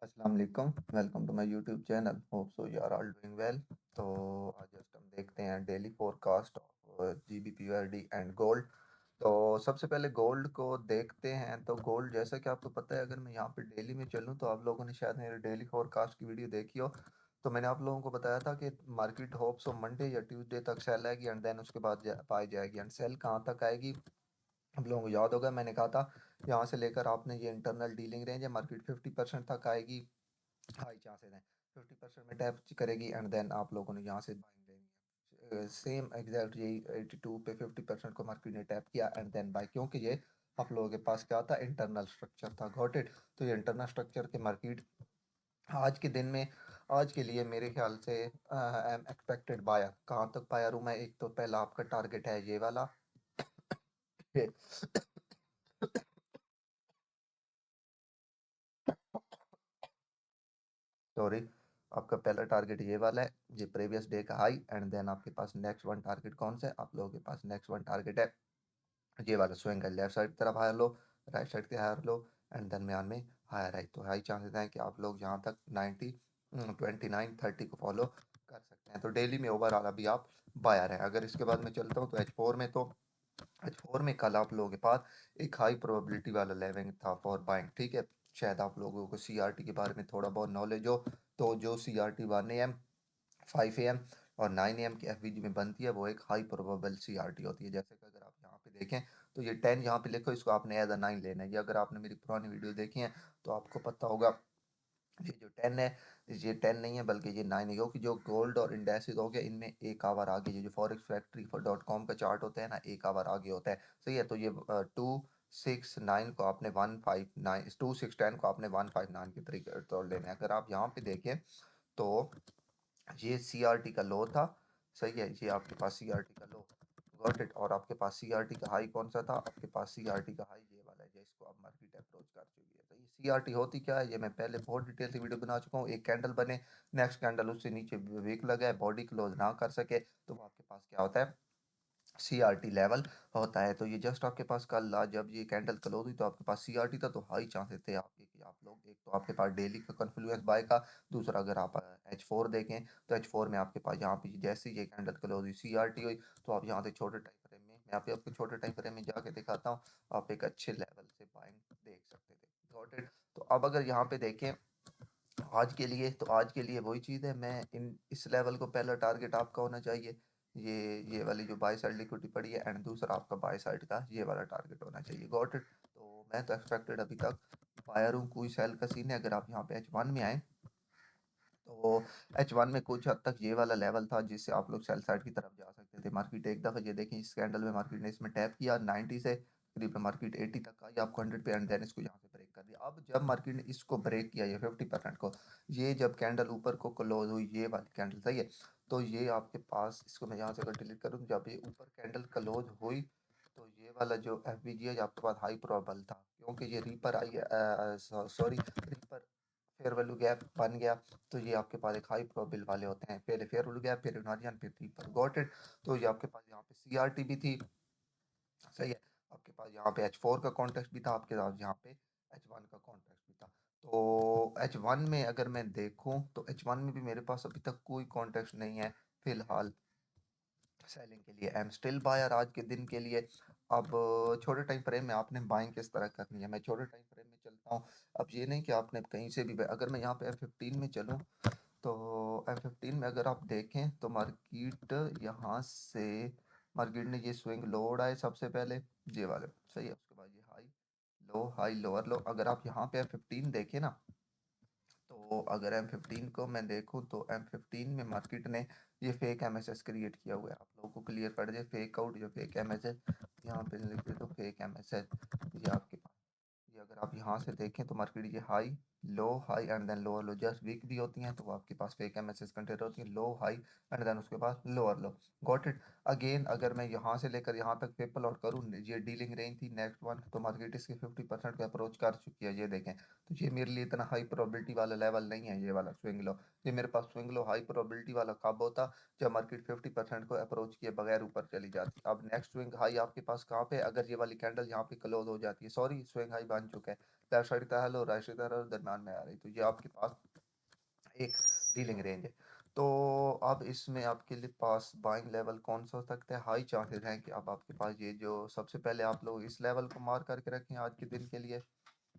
अस्सलाम वालेकुम। Welcome to my YouTube channel. Hope so you are all doing well. तो आज जस्ट हम देखते हैं daily forecast of GBP USD and gold. तो सबसे पहले गोल्ड को देखते हैं। तो गोल्ड, जैसा कि आपको पता है, अगर मैं यहाँ पे डेली में चलूँ तो आप लोगों ने शायद मेरे डेली फोरकास्ट की वीडियो देखी हो। तो मैंने आप लोगों को बताया था कि मार्केट होप सो मंडे या ट्यूसडे तक सेल आएगी एंड देन उसके बाद पाई जाएगी। एंड सेल कहाँ तक आएगी आप लोगों को याद होगा, मैंने कहा था यहाँ से लेकर आपने ये इंटरनल डीलिंग रेंज है, मार्केट 50% तक आएगी। हाई चांसेस हैं 50% में टैप करेगी एंड देन आप लोगों ने यहाँ से बाइंग लेनी है। सेम एग्जैक्ट यही 82 पे 50% को मार्केट ने टैप किया एंड देन बाय, क्योंकि ये आप लोगों के पास क्या था, इंटरनल स्ट्रक्चर था। Got it. तो ये इंटरनल स्ट्रक्चर के मार्केट आज के दिन में, आज के लिए मेरे ख्याल से आई एम एक्सपेक्टेड बायर। कहाँ तक बायर हूँ मैं? एक तो पहला आपका टारगेट है ये वाला, सॉरी, आपका पहला टारगेट ये वाला है, ये प्रीवियस डे का हाई। एंड देन आपके पास नेक्स्ट वन टारगेट कौन सा है? आप लोगों के पास नेक्स्ट वन टारगेट है ये वाला स्विंग है, लेफ्ट साइड की तरफ हायर लो, राइट साइड के हायर लो एंड दरमियान में हायर हाई। तो हाई चांसेस हैं कि आप लोग यहाँ तक 90 29 30 को फॉलो कर सकते हैं। तो डेली में ओवरऑल अभी आप बायर है। अगर इसके बाद मैं चलता हूँ तो H4 में, तो H4 में कल आप लोगों के पास एक हाई प्रोबेबिलिटी वाला लेवल था फॉर बाइंग। ठीक है, शायद आप लोगों को CRT के बारे में थोड़ा बहुत नॉलेज हो। तो जो CRT 1 AM 5 AM और 9 AM की FVG में बनती है, वो एक हाई प्रोबेबल CRT होती है। जैसे कि अगर आप यहाँ पे देखें तो ये 10 यहाँ पे लिखो, इसको आपने एज अ 9 लेना है। ये अगर आपने मेरी पुरानी वीडियो देखी है तो आपको पता होगा, ये जो 10 है, ये 10 नहीं है बल्कि ये 9 है, क्योंकि जो गोल्ड और इंडेसिस हो गया इनमें एक आवर आगे, ये जो फॉरेक्स फैक्ट्री डॉट कॉम का चार्ट होता है ना, एक आवर आगे होता है। सही है। तो ये 269 को आपने 159, 2610 को आपने 159 के तरीके तौर लेना है। अगर आप यहाँ पे देखें तो ये CRT का लो था। सही है, ये आपके पास CRT का लो, गॉट इट। और आपके पास CRT का हाई कौन सा था? आपके पास CRT का हाई ये वाला है, जिसको आप मार्केट अप्रोच कर चुकी है। तो ये CRT होती क्या है, ये मैं पहले बहुत डिटेल से वीडियो बना चुका हूँ। एक कैंडल बने, नेक्स्ट कैंडल उससे नीचे वीक लगा है, बॉडी क्लोज ना कर सके, तो वो आपके पास क्या होता है, CRT लेवल होता है। तो ये जस्ट आपके पास कल जब ये कैंडल क्लोज हुई तो आपके पास CRT था, तो हाई चांसेस थे आपके कि आप लोग, एक तो आपके पास डेली का कन्फ्लुएंस बाय का, दूसरा अगर आप H4 देखें तो H4 में आपके पास यहाँ पे जैसे ये कैंडल क्लोज हुई, CRT हुई, तो आप यहाँ से छोटे टाइम फ्रेम में, मैं आप आपको छोटे टाइम फ्रेम में जाके दिखाता हूँ, आप एक अच्छे लेवल से बाइंग देख सकते थे। Got it. तो अब अगर यहाँ पे देखें आज के लिए, तो आज के लिए वही चीज़ है, मैं इन इस लेवल को पहला टारगेट आपका होना चाहिए, ये वाली जो बाई साइड लिक्विडिटी पड़ी है, एंड दूसरा आपका बाई साइड का ये वाला टारगेट होना चाहिए। Got it. तो मैं तो एक्सपेक्टेड अभी तक बायर हूँ, कोई सेल का सीन है। अगर आप यहाँ पे H1 में आए तो H1 में कुछ हद तक ये वाला लेवल था जिससे आप लोग सेल साइड की तरफ जा सकते थे। मार्केट एक दफ़ा ये देखें, इस कैंडल में मार्केट ने इसमें टैप किया 90 से करीब मार्केट 80 तक आई आपको 100 पे, एंड देन इसको यहाँ से ब्रेक कर दिया। अब जब मार्केट ने इसको ब्रेक किया, ये 50% को, ये जब कैंडल ऊपर को क्लोज हुई, ये वाली कैंडल, सही है, तो ये आपके पास, इसको मैं यहाँ से अगर डिलीट करूँ, जब ये ऊपर कैंडल क्लोज हुई तो ये वाला जो FVG है आपके पास हाई प्रोबेबल था, क्योंकि ये रीपर आई, सॉरी, रीपर फेयर वैल्यू गैप बन गया। तो ये आपके पास एक हाई प्रोबेबल वाले होते हैं, पहले फेयर वैल्यू गैप, फिर इग्नोरियन, फिर रीपर। Got it. तो ये आपके पास यहाँ पे CRT भी थी। सही है। आपके पास यहाँ पे H4 का कॉन्टेक्स्ट भी था, आपके पास यहाँ पे H1 का कॉन्टेक्स्ट भी था। तो H1 में अगर मैं देखूं तो H1 में भी मेरे पास अभी तक कोई कॉन्टेक्स्ट नहीं है फिलहाल सेलिंग के लिए। आई एम स्टिल बायर आज के दिन के लिए। अब छोटे टाइम फ्रेम में आपने बाइंग किस तरह करनी है, मैं छोटे टाइम फ्रेम में चलता हूँ। अब ये नहीं कि आपने कहीं से भी अगर मैं यहाँ पे F15 में चलूँ तो F15 में अगर आप देखें तो मार्केट यहाँ से, मार्केट ने ये स्विंग लो उड़ाए सबसे पहले, ये वाले, सही है, उसके बाद ये हाई लोअर लो। अगर आप यहाँ पे F15 देखें ना, तो अगर M15 को मैं देखूं तो M15 में मार्केट ने ये फेक MSS क्रिएट किया हुआ है। आप लोगों को क्लियर कर दे, फेक आउट जो फेक MSS यहाँ पे लिख दे, तो फेक MSS ये आपके पास, ये अगर आप यहाँ से देखें तो मार्केट ये high and then lower low, just week भी होती हैं तो वो आपके पास फेक MSS कंटेंट होती है, लो हाई एंड देन उसके बाद lower low. Got it. Again अगर मैं यहाँ से लेकर यहाँ तक पेपर आउट करूँ, ये डीलिंग रेंज थी नेक्स्ट वन, तो मार्केट इसके 50% को अप्रोच कर चुकी है, ये देखें। तो ये मेरे लिए इतना हाई प्रोबेबिलिटी वाला लेवल नहीं है ये वाला स्विंग लो। ये मेरे पास स्विंग लो हाई प्रोबेबिलिटी वाला कब होता, जब मार्केट 50% को अप्रोच किए बगैर ऊपर चली जाती। अब नेक्स्ट स्विंग हाई आपके पास कहाँ पे, अगर ये वाली कैंडल यहाँ पे क्लोज हो जाती है, सॉरी स्विंग हाई बन चुका है, लेफ्ट साइड का हेलो, राइट साइड का हेलो, दरम्यान में आ रही, तो ये आपके पास एक डीलिंग रेंज है। तो अब इसमें आपके लिए पास बाइंग लेवल कौन सा हो सकता है? हाई चांसेस हैं कि अब आपके पास ये जो सबसे पहले आप लोग इस लेवल को मार करके रखें आज के दिन के लिए,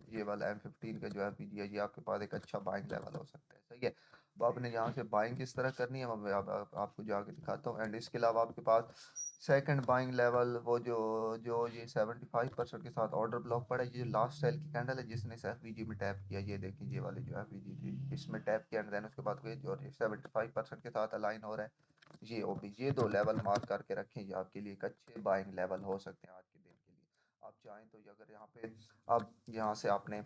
ये वाला M15 का जो है पीजी है, ये आपके पास एक अच्छा बाइंग लेवल हो सकता है, सही है। अब आपने यहाँ से बाइंग किस तरह करनी है मैं आपको जाके दिखाता हूँ। एंड इसके अलावा आपके पास सेकंड बाइंग लेवल वो जो जो ये 75% के साथ ऑर्डर ब्लॉक पड़ा है, ये जो लास्ट सेल की कैंडल है जिसने इस एफवीजी में टैप किया, ये देखिए ये वाली जो एफवीजी थी इसमें टैप किया, एंड देन उसके बाद ये जो 75% के साथ अलाइन हो रहा है, ये ओबी, ये दो लेवल मार्क करके रखें, ये आपके लिए एक अच्छे बाइंग लेवल हो सकते हैं आज के दिन के लिए। आप चाहें तो ये अगर यहाँ पे अब यहाँ से आपने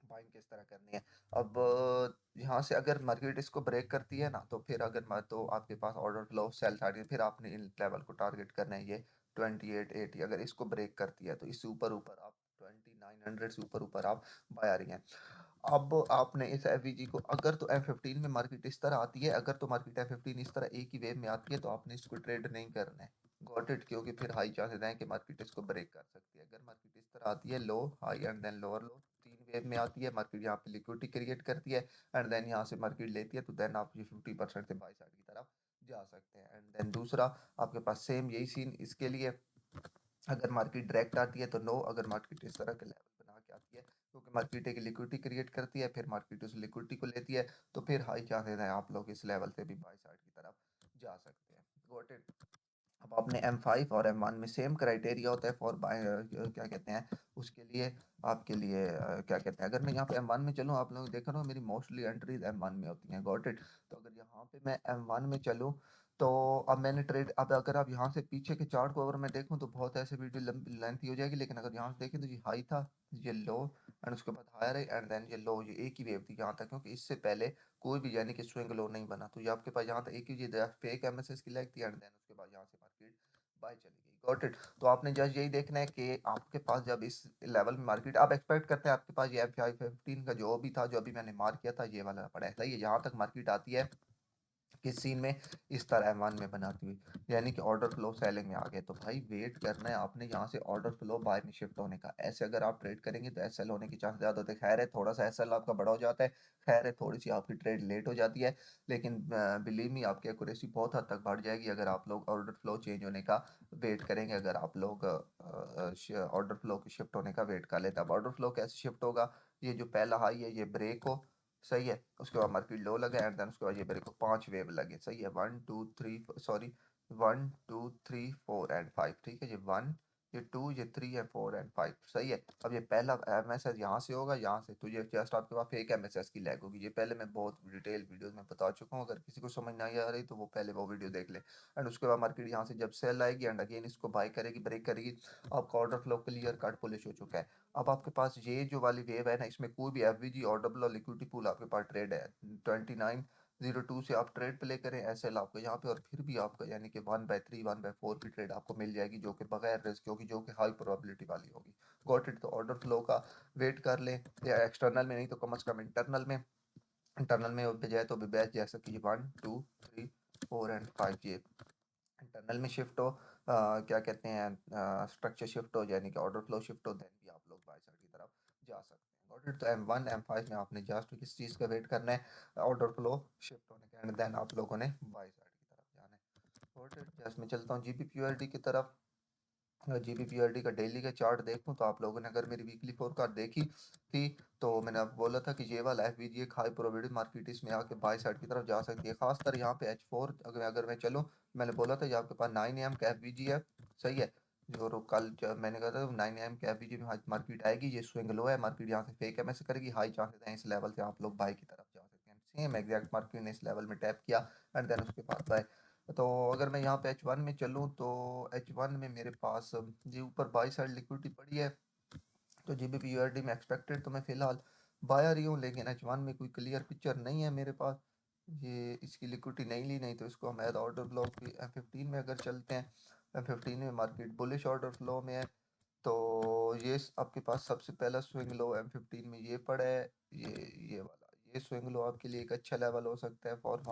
बाइंग किस तरह करनी है, अब यहाँ से अगर मार्केट इसको ब्रेक करती है ना, तो फिर अगर तो आपके पास ऑर्डर फ्लो सेल टारगेट, फिर आपने इन लेवल को टारगेट करना है, ये 2880 अगर इसको ब्रेक करती है तो इससे ऊपर ऊपर आप 2900 से ऊपर ऊपर आप बाय आ रही हैं। अब आपने इस एफवीजी को, अगर तो M15 में मार्केट इस तरह आती है, अगर तो मार्केट M15 इस तरह एक ही वेव में आती है तो आपने इसको ट्रेड नहीं करना है, गॉट इट, क्योंकि फिर हाई चांसेस हैं कि मार्केट इसको ब्रेक कर सकती है। अगर मार्केट इस तरह आती है low high and then lower low, तीन वेव में आती है मार्केट, यहाँ पे लिक्विडिटी क्रिएट करती है एंड देन यहाँ से मार्केट लेती है, तो देन आप ये 50% से बाई साइड की तरफ जा सकते हैं। एंड देन दूसरा आपके पास सेम यही सीन इसके लिए, अगर मार्केट डायरेक्ट आती है तो नो, अगर मार्केट इस तरह के लेवल बना के आती है, क्योंकि मार्केट एक लिक्विडिटी क्रिएट करती है, फिर मार्केट उस लिक्विडिटी को लेती है, तो फिर हाई चांसेस है आप लोग इस लेवल से भी बाई साइड की तरफ जा सकते हैं, गॉट इट। अब आपने M5 और M1 में सेम क्राइटेरिया होता है फॉर बाय, क्या कहते हैं उसके लिए, आपके लिए क्या कहते हैं, अगर मैं यहाँ पे M1 में चलूँ, आप लोग देख रहे हो मेरी मोस्टली एंट्रीज M1 में होती हैं, गॉट इट। तो अगर यहाँ पे मैं M1 में चलूँ, तो अब मैंने ट्रेड, अब अगर आप यहाँ से पीछे के चार्ट को अगर मैं देखूँ तो बहुत ऐसे वीडियो लेंथी हो जाएगी, लेकिन अगर यहाँ से देखें तो ये हाई था, ये लो, एंड उसके बाद हायर है, एंड देन ये लो, ये एक ही वेव थी यहाँ तक, क्योंकि इससे पहले कोई भी यानी कि स्विंग लो नहीं बना, तो ये आपके पास यहाँ तक एक ही ये फेक एमएसएस की लेग थी, एंड देन उसके बाद यहाँ से मार्केट बाय चली गई, गॉट इट। तो आपने जस्ट यही देखना है कि आपके पास जब इस लेवल में मार्केट, आप एक्सपेक्ट करते हैं आपके पास ये M15 का जो भी था, जो अभी मैंने मार्क किया था, ये वाला पड़ा है, सही है, यहाँ तक मार्केट आती है किस सीन में, इस तरह M1 में बनाती हुई, यानी कि ऑर्डर फ्लो सेलिंग में आ गए, तो भाई वेट करना है आपने यहाँ से ऑर्डर फ्लो बाय में शिफ्ट होने का। ऐसे अगर आप ट्रेड करेंगे तो एसएल होने की चांस ज़्यादा होते हैं, खैर है थोड़ा सा एसएल आपका बड़ा हो जाता है, खैर है थोड़ी सी आपकी ट्रेड लेट हो जाती है, लेकिन बिलीव मी आपकी एक्यूरेसी बहुत हद तक बढ़ जाएगी अगर आप लोग ऑर्डर फ्लो चेंज होने का वेट करेंगे, अगर आप लोग ऑर्डर फ्लो के शिफ्ट होने का वेट कर लेते हैं। अब ऑर्डर फ्लो कैसे शिफ्ट होगा, ये जो पहला हाई है ये ब्रेक हो, सही है, उसके बाद मार्केट लो लगे, एंड देन उसके बाद ये मेरे को पांच वेव लगे, सही है, 1 2 3 सॉरी 1 2 3 4 एंड 5, ठीक है, ये 1 ये 2 ये 3 ये 4 एंड 5, सही है। अब ये पहला एमएसएस यहाँ से होगा, यहाँ से, तो ये जस्ट आपके पास फेक एमएसएस की लैग होगी, ये पहले मैं बहुत डिटेल वीडियोस में बता चुका हूँ, अगर किसी को समझ नहीं आ रही तो वो पहले वो वीडियो देख ले। एंड उसके बाद मार्केट यहाँ से जब सेल आएगी एंड अगेन इसको बाय करेगी, ब्रेक करेगी, आपका order flow clear cut police हो चुका है। अब आपके पास ये जो वाली वेव है ना, इसमें कोई भी एफवीजी और डब्ल्यू लिक्विडिटी पूल आपके पास ट्रेड है 2902 से आप ट्रेड प्ले करें एसएल आपको यहाँ पे, और फिर भी आपका यानी कि 1/3 1/4 की ट्रेड आपको मिल जाएगी, जो कि बगैर रिस्क होगी, जो कि हाई प्रोबेबिलिटी वाली होगी, गॉट इट। तो ऑर्डर फ्लो का वेट कर लें, या एक्सटर्नल में नहीं तो कम अज कम इंटरनल में, इंटरनल में भी जाए तो भी बेस्ट, जैसे कि 1 2 3 4 एंड 5 ये इंटरनल में शिफ्ट हो, क्या कहते हैं स्ट्रक्चर शिफ्ट हो, यानी कि ऑर्डर फ्लो शिफ्ट हो, देन भी आप लोग बाय साइड की तरफ जा सकते हैं, गॉट इट। तो M1 M5 में आपने जस्ट किस चीज़ का वेट करना है, ऑर्डर फ्लो शिफ्ट होने का, एंड देन आप लोगों ने बाय साइड की तरफ जाना है, गॉट इट। जस्ट मैं चलता हूँ GBPUSD की तरफ। GBPUSD का डेली का चार्ट देखूं तो आप लोगों ने अगर मेरी वीकली फोरकास्ट देखी थी, तो मैंने आपको बोला था कि ये वाला एफवीजी एक हाई प्रोबेबिलिटी मार्केट इसमें आके बाय साइड की तरफ जा सकती है, खासकर यहाँ पे H4 अगर अगर मैं चलूँ, मैंने बोला था ये आपके पास 9 AM का एफवीजी है, सही है, जो कल जब मैंने कहा था 9 AM के एफवीजी में आज मार्केट आएगी, ये स्विंग लो है, मार्केट यहाँ से फेक एमएस करेगी, हाई चांसेस हैं इस लेवल से आप लोग बाय की तरफ जा सकते हैं, सेम एग्जैक्ट मार्केट ने इस लेवल में टैप किया एंड देन उसके बाद बाय। तो अगर मैं यहाँ पे H1 में चलूँ तो H1 में मेरे पास जी ऊपर बाई साइड लिक्विडिटी पड़ी है, तो GBP USD में एक्सपेक्टेड तो मैं फिलहाल बाय आ रही हूँ, लेकिन H1 में कोई क्लियर पिक्चर नहीं है मेरे पास, ये इसकी लिक्विडिटी नहीं ली, नहीं तो इसको हम एज ऑर्डर ब्लॉक भी M15 में अगर चलते हैं, M15 में मार्केट बुलिश ऑर्डर फ्लो में है, तो ये आपके पास सबसे पहला स्विंग लो M15 में ये पड़ा है, ये वाला ये स्विंग लो आपके लिए एक अच्छा लेवल हो सकता है फॉर,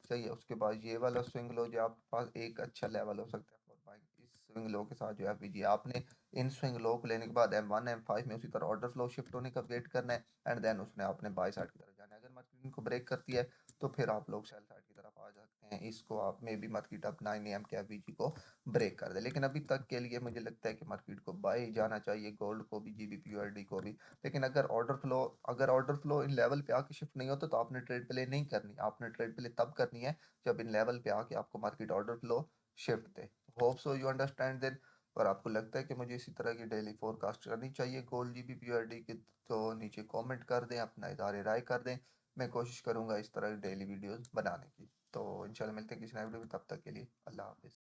सही है, उसके बाद ये वाला स्विंग लो जो आपके पास एक अच्छा लेवल हो सकता है फॉर बाइंग, इस स्विंग लो के साथ जो है कीजिए आपने इन स्विंग लो को लेने के बाद M1 M5 में उसी तरह ऑर्डर फ्लो शिफ्ट होने का वेट करना है एंड देन उसने आपने बाय साइड की तरफ जाना है। अगर मार्केट इनको ब्रेक करती है तो फिर आप लोग सेल साइड की तरफ आ सकते हैं। इसको आप में भी मार्केट अब 9 AM के एफबीजी को ब्रेक कर दे, लेकिन अभी तक के लिए मुझे लगता है कि मार्केट को बाय जाना चाहिए, गोल्ड को भी, जीबीपी यूएसडी को भी। लेकिन अगर ऑर्डर फ्लो इन लेवल पे आके शिफ्ट नहीं होता तो आपने ट्रेड प्ले नहीं करनी, आपने ट्रेड प्ले तब करनी है जब इन लेवल पे आके आपको मार्केट ऑर्डर फ्लो शिफ्ट दे। Hope so you understand then. और आपको लगता है कि मुझे इसी तरह की डेली फोरकास्ट करनी चाहिए गोल्ड जीबीपी यूएसडी की, तो नीचे कमेंट कर दें, अपना इज़हार राय कर दें। मैं कोशिश करूंगा इस तरह की डेली वीडियोस बनाने की। तो इंशाल्लाह मिलते हैं किसी नए वीडियो में, तब तक के लिए अल्लाह हाफिज़।